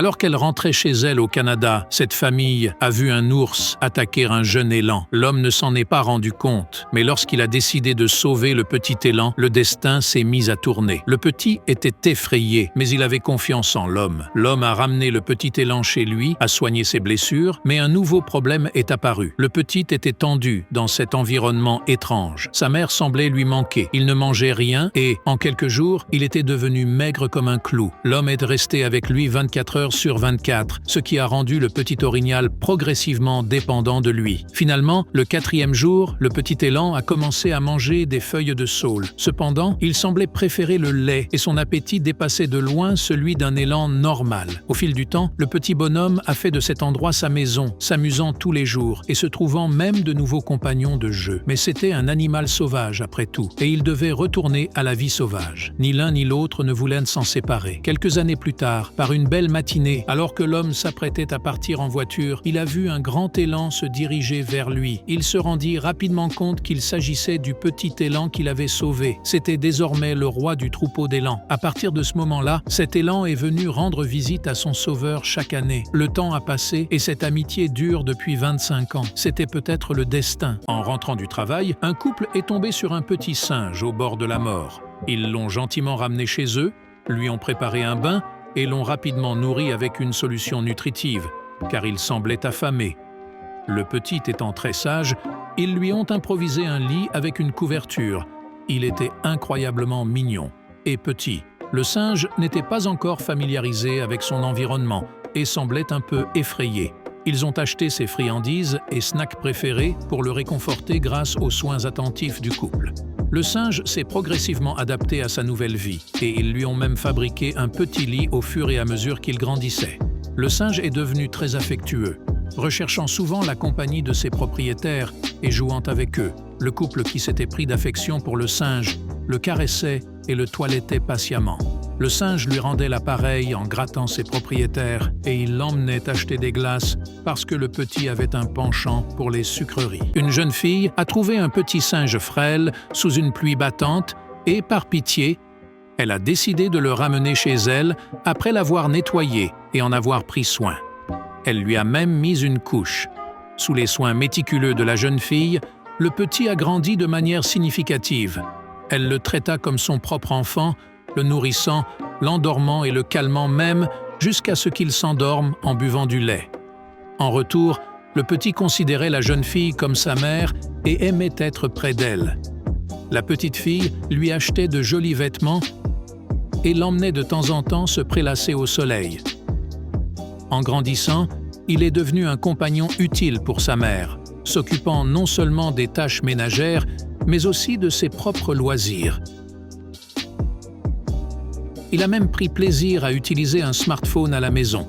Alors qu'elle rentrait chez elle au Canada, cette famille a vu un ours attaquer un jeune élan. L'homme ne s'en est pas rendu compte, mais lorsqu'il a décidé de sauver le petit élan, le destin s'est mis à tourner. Le petit était effrayé, mais il avait confiance en l'homme. L'homme a ramené le petit élan chez lui, a soigné ses blessures, mais un nouveau problème est apparu. Le petit était tendu dans cet environnement étrange. Sa mère semblait lui manquer. Il ne mangeait rien et, en quelques jours, il était devenu maigre comme un clou. L'homme est resté avec lui 24 heures sur 24, ce qui a rendu le petit orignal progressivement dépendant de lui. Finalement, le 4e jour, le petit élan a commencé à manger des feuilles de saule. Cependant, il semblait préférer le lait et son appétit dépassait de loin celui d'un élan normal. Au fil du temps, le petit bonhomme a fait de cet endroit sa maison, s'amusant tous les jours et se trouvant même de nouveaux compagnons de jeu. Mais c'était un animal sauvage après tout, et il devait retourner à la vie sauvage. Ni l'un ni l'autre ne voulaient s'en séparer. Quelques années plus tard, par une belle matinée, alors que l'homme s'apprêtait à partir en voiture, il a vu un grand élan se diriger vers lui. Il se rendit rapidement compte qu'il s'agissait du petit élan qu'il avait sauvé. C'était désormais le roi du troupeau d'élans. À partir de ce moment-là, cet élan est venu rendre visite à son sauveur chaque année. Le temps a passé et cette amitié dure depuis 25 ans. C'était peut-être le destin. En rentrant du travail, un couple est tombé sur un petit singe au bord de la mort. Ils l'ont gentiment ramené chez eux, lui ont préparé un bain et l'ont rapidement nourri avec une solution nutritive, car il semblait affamé. Le petit étant très sage, ils lui ont improvisé un lit avec une couverture. Il était incroyablement mignon et petit. Le singe n'était pas encore familiarisé avec son environnement et semblait un peu effrayé. Ils ont acheté ses friandises et snacks préférés pour le réconforter grâce aux soins attentifs du couple. Le singe s'est progressivement adapté à sa nouvelle vie et ils lui ont même fabriqué un petit lit au fur et à mesure qu'il grandissait. Le singe est devenu très affectueux, recherchant souvent la compagnie de ses propriétaires et jouant avec eux. Le couple qui s'était pris d'affection pour le singe le caressait et le toilettait patiemment. Le singe lui rendait l'appareil en grattant ses propriétaires et il l'emmenait acheter des glaces parce que le petit avait un penchant pour les sucreries. Une jeune fille a trouvé un petit singe frêle sous une pluie battante et, par pitié, elle a décidé de le ramener chez elle après l'avoir nettoyé et en avoir pris soin. Elle lui a même mis une couche. Sous les soins méticuleux de la jeune fille, le petit a grandi de manière significative. Elle le traita comme son propre enfant, le nourrissant, l'endormant et le calmant même jusqu'à ce qu'il s'endorme en buvant du lait. En retour, le petit considérait la jeune fille comme sa mère et aimait être près d'elle. La petite fille lui achetait de jolis vêtements et l'emmenait de temps en temps se prélasser au soleil. En grandissant, il est devenu un compagnon utile pour sa mère, s'occupant non seulement des tâches ménagères, mais aussi de ses propres loisirs. Il a même pris plaisir à utiliser un smartphone à la maison.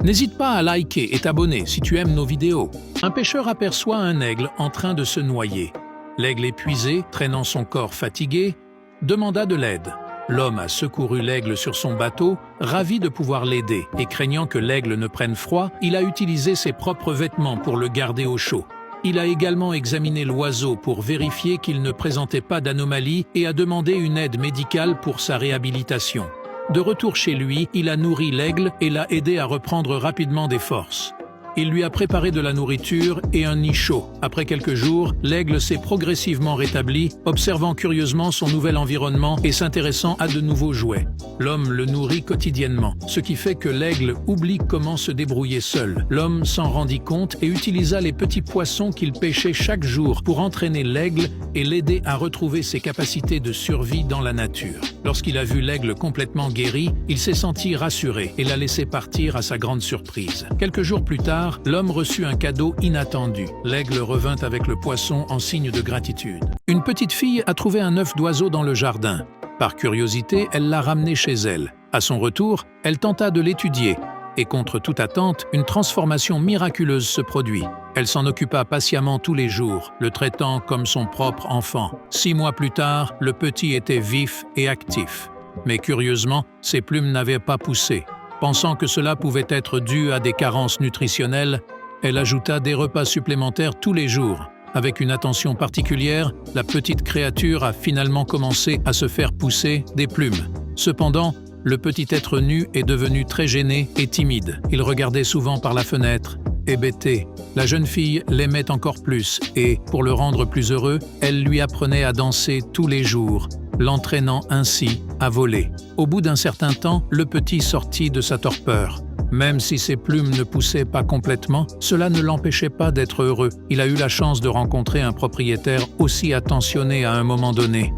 N'hésite pas à liker et t'abonner si tu aimes nos vidéos. Un pêcheur aperçoit un aigle en train de se noyer. L'aigle épuisé, traînant son corps fatigué, demanda de l'aide. L'homme a secouru l'aigle sur son bateau, ravi de pouvoir l'aider, et craignant que l'aigle ne prenne froid, il a utilisé ses propres vêtements pour le garder au chaud. Il a également examiné l'oiseau pour vérifier qu'il ne présentait pas d'anomalie et a demandé une aide médicale pour sa réhabilitation. De retour chez lui, il a nourri l'aigle et l'a aidé à reprendre rapidement des forces. Il lui a préparé de la nourriture et un nid chaud. Après quelques jours, l'aigle s'est progressivement rétabli, observant curieusement son nouvel environnement et s'intéressant à de nouveaux jouets. L'homme le nourrit quotidiennement, ce qui fait que l'aigle oublie comment se débrouiller seul. L'homme s'en rendit compte et utilisa les petits poissons qu'il pêchait chaque jour pour entraîner l'aigle et l'aider à retrouver ses capacités de survie dans la nature. Lorsqu'il a vu l'aigle complètement guéri, il s'est senti rassuré et l'a laissé partir à sa grande surprise. Quelques jours plus tard, l'homme reçut un cadeau inattendu. L'aigle revint avec le poisson en signe de gratitude. Une petite fille a trouvé un œuf d'oiseau dans le jardin. Par curiosité, elle l'a ramené chez elle. À son retour, elle tenta de l'étudier et contre toute attente, une transformation miraculeuse se produit. Elle s'en occupa patiemment tous les jours, le traitant comme son propre enfant. 6 mois plus tard, le petit était vif et actif. Mais curieusement, ses plumes n'avaient pas poussé. Pensant que cela pouvait être dû à des carences nutritionnelles, elle ajouta des repas supplémentaires tous les jours. Avec une attention particulière, la petite créature a finalement commencé à se faire pousser des plumes. Cependant, le petit être nu est devenu très gêné et timide. Il regardait souvent par la fenêtre, hébété. La jeune fille l'aimait encore plus et, pour le rendre plus heureux, elle lui apprenait à danser tous les jours, l'entraînant ainsi à voler. Au bout d'un certain temps, le petit sortit de sa torpeur. Même si ses plumes ne poussaient pas complètement, cela ne l'empêchait pas d'être heureux. Il a eu la chance de rencontrer un propriétaire aussi attentionné à un moment donné.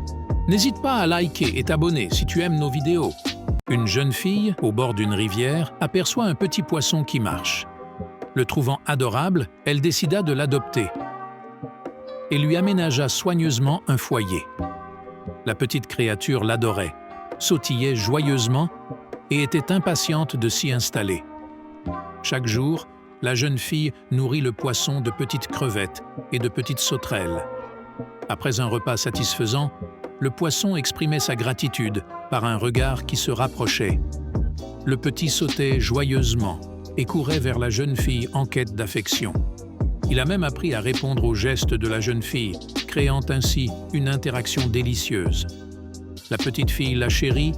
N'hésite pas à liker et t'abonner si tu aimes nos vidéos. Une jeune fille, au bord d'une rivière, aperçoit un petit poisson qui marche. Le trouvant adorable, elle décida de l'adopter et lui aménagea soigneusement un foyer. La petite créature l'adorait, sautillait joyeusement et était impatiente de s'y installer. Chaque jour, la jeune fille nourrit le poisson de petites crevettes et de petites sauterelles. Après un repas satisfaisant, le poisson exprimait sa gratitude par un regard qui se rapprochait. Le petit sautait joyeusement et courait vers la jeune fille en quête d'affection. Il a même appris à répondre aux gestes de la jeune fille, créant ainsi une interaction délicieuse. La petite fille l'a chéri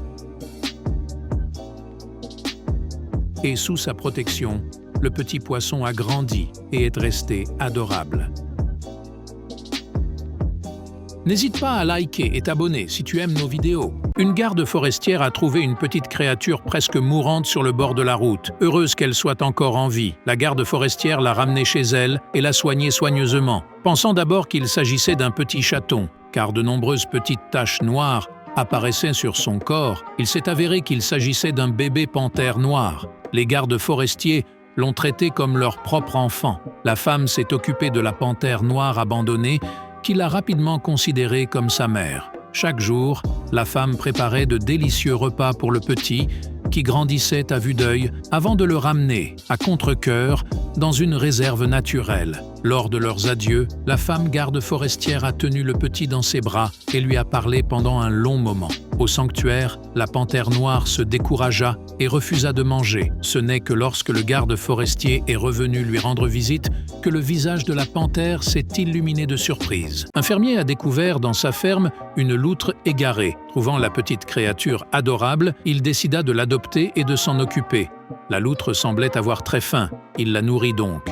et sous sa protection, le petit poisson a grandi et est resté adorable. N'hésite pas à liker et t'abonner si tu aimes nos vidéos. Une garde forestière a trouvé une petite créature presque mourante sur le bord de la route. Heureuse qu'elle soit encore en vie, la garde forestière l'a ramenée chez elle et l'a soignée soigneusement, pensant d'abord qu'il s'agissait d'un petit chaton, car de nombreuses petites taches noires apparaissaient sur son corps. Il s'est avéré qu'il s'agissait d'un bébé panthère noir. Les gardes forestiers l'ont traité comme leur propre enfant. La femme s'est occupée de la panthère noire abandonnée, qu'il a rapidement considérée comme sa mère. Chaque jour, la femme préparait de délicieux repas pour le petit, qui grandissait à vue d'œil avant de le ramener, à contre-cœur, dans une réserve naturelle. Lors de leurs adieux, la femme garde forestière a tenu le petit dans ses bras et lui a parlé pendant un long moment. Au sanctuaire, la panthère noire se découragea et refusa de manger. Ce n'est que lorsque le garde forestier est revenu lui rendre visite que le visage de la panthère s'est illuminé de surprise. Un fermier a découvert dans sa ferme une loutre égarée. Trouvant la petite créature adorable, il décida de l'adopter et de s'en occuper. La loutre semblait avoir très faim, il la nourrit donc.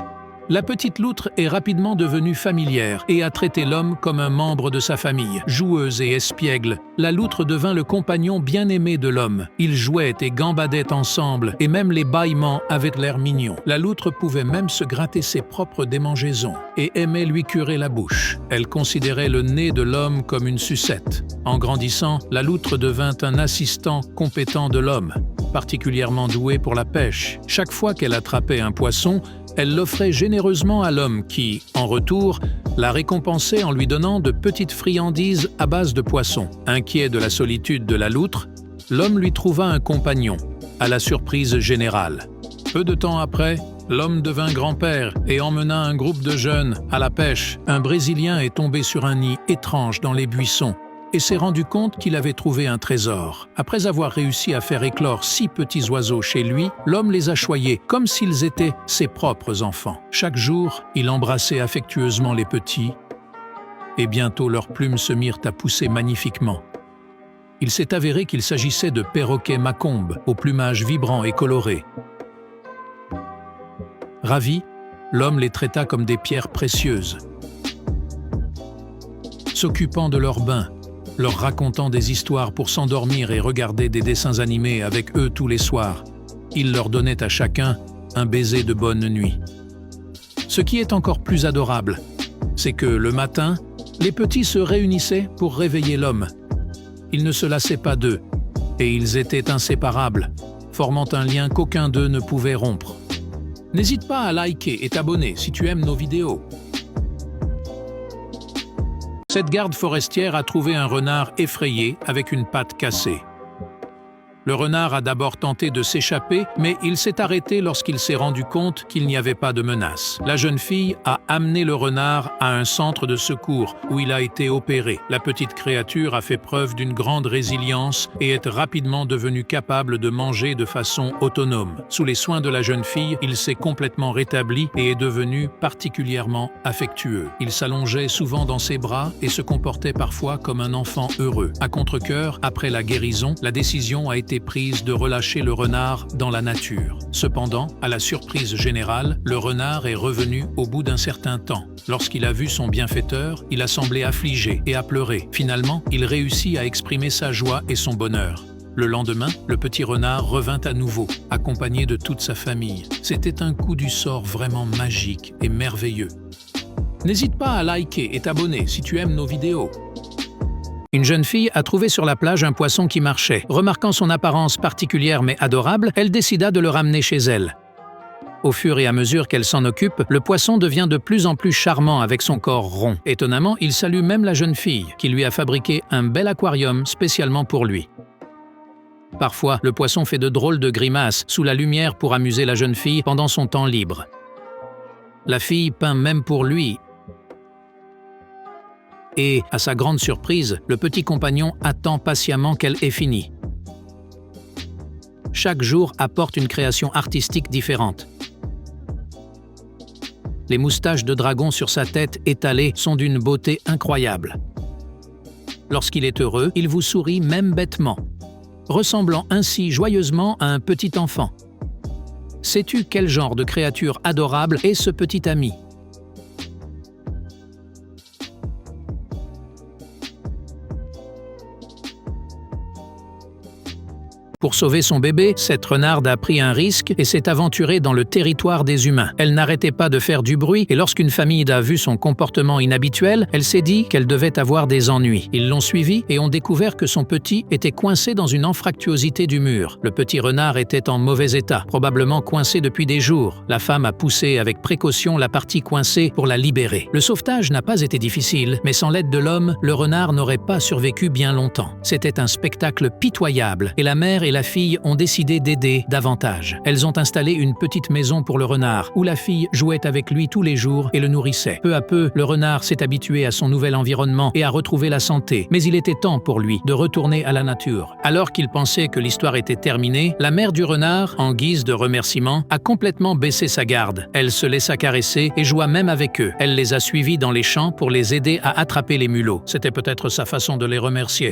La petite loutre est rapidement devenue familière et a traité l'homme comme un membre de sa famille. Joueuse et espiègle, la loutre devint le compagnon bien-aimé de l'homme. Ils jouaient et gambadaient ensemble et même les bâillements avaient l'air mignon. La loutre pouvait même se gratter ses propres démangeaisons et aimait lui curer la bouche. Elle considérait le nez de l'homme comme une sucette. En grandissant, la loutre devint un assistant compétent de l'homme, particulièrement doué pour la pêche. Chaque fois qu'elle attrapait un poisson, elle l'offrait généreusement à l'homme qui, en retour, la récompensait en lui donnant de petites friandises à base de poisson. Inquiet de la solitude de la loutre, l'homme lui trouva un compagnon, à la surprise générale. Peu de temps après, l'homme devint grand-père et emmena un groupe de jeunes à la pêche. Un Brésilien est tombé sur un nid étrange dans les buissons et s'est rendu compte qu'il avait trouvé un trésor. Après avoir réussi à faire éclore 6 petits oiseaux chez lui, l'homme les a choyés comme s'ils étaient ses propres enfants. Chaque jour, il embrassait affectueusement les petits et bientôt leurs plumes se mirent à pousser magnifiquement. Il s'est avéré qu'il s'agissait de perroquets macombes au plumage vibrant et coloré. Ravi, l'homme les traita comme des pierres précieuses, s'occupant de leurs bains, leur racontant des histoires pour s'endormir et regarder des dessins animés avec eux tous les soirs. Il leur donnait à chacun un baiser de bonne nuit. Ce qui est encore plus adorable, c'est que le matin, les petits se réunissaient pour réveiller l'homme. Ils ne se lassaient pas d'eux, et ils étaient inséparables, formant un lien qu'aucun d'eux ne pouvait rompre. N'hésite pas à liker et t'abonner si tu aimes nos vidéos. Cette garde forestière a trouvé un renard effrayé avec une patte cassée. Le renard a d'abord tenté de s'échapper, mais il s'est arrêté lorsqu'il s'est rendu compte qu'il n'y avait pas de menace. La jeune fille a amené le renard à un centre de secours où il a été opéré. La petite créature a fait preuve d'une grande résilience et est rapidement devenue capable de manger de façon autonome. Sous les soins de la jeune fille, il s'est complètement rétabli et est devenu particulièrement affectueux. Il s'allongeait souvent dans ses bras et se comportait parfois comme un enfant heureux. À contre-cœur, après la guérison, la décision a été été prise de relâcher le renard dans la nature. Cependant, à la surprise générale, le renard est revenu au bout d'un certain temps. Lorsqu'il a vu son bienfaiteur, il a semblé affligé et a pleuré. Finalement, il réussit à exprimer sa joie et son bonheur. Le lendemain, le petit renard revint à nouveau, accompagné de toute sa famille. C'était un coup du sort vraiment magique et merveilleux. N'hésite pas à liker et t'abonner si tu aimes nos vidéos. Une jeune fille a trouvé sur la plage un poisson qui marchait. Remarquant son apparence particulière mais adorable, elle décida de le ramener chez elle. Au fur et à mesure qu'elle s'en occupe, le poisson devient de plus en plus charmant avec son corps rond. Étonnamment, il salue même la jeune fille, qui lui a fabriqué un bel aquarium spécialement pour lui. Parfois, le poisson fait de drôles de grimaces sous la lumière pour amuser la jeune fille pendant son temps libre. La fille peint même pour lui. Et, à sa grande surprise, le petit compagnon attend patiemment qu'elle ait fini. Chaque jour apporte une création artistique différente. Les moustaches de dragon sur sa tête étalée sont d'une beauté incroyable. Lorsqu'il est heureux, il vous sourit même bêtement, ressemblant ainsi joyeusement à un petit enfant. Sais-tu quel genre de créature adorable est ce petit ami ? Pour sauver son bébé, cette renarde a pris un risque et s'est aventurée dans le territoire des humains. Elle n'arrêtait pas de faire du bruit et lorsqu'une famille a vu son comportement inhabituel, elle s'est dit qu'elle devait avoir des ennuis. Ils l'ont suivie et ont découvert que son petit était coincé dans une anfractuosité du mur. Le petit renard était en mauvais état, probablement coincé depuis des jours. La femme a poussé avec précaution la partie coincée pour la libérer. Le sauvetage n'a pas été difficile, mais sans l'aide de l'homme, le renard n'aurait pas survécu bien longtemps. C'était un spectacle pitoyable et la mère et la fille ont décidé d'aider davantage. Elles ont installé une petite maison pour le renard, où la fille jouait avec lui tous les jours et le nourrissait. Peu à peu, le renard s'est habitué à son nouvel environnement et a retrouvé la santé. Mais il était temps pour lui de retourner à la nature. Alors qu'il pensait que l'histoire était terminée, la mère du renard, en guise de remerciement, a complètement baissé sa garde. Elle se laissa caresser et joua même avec eux. Elle les a suivis dans les champs pour les aider à attraper les mulots. C'était peut-être sa façon de les remercier.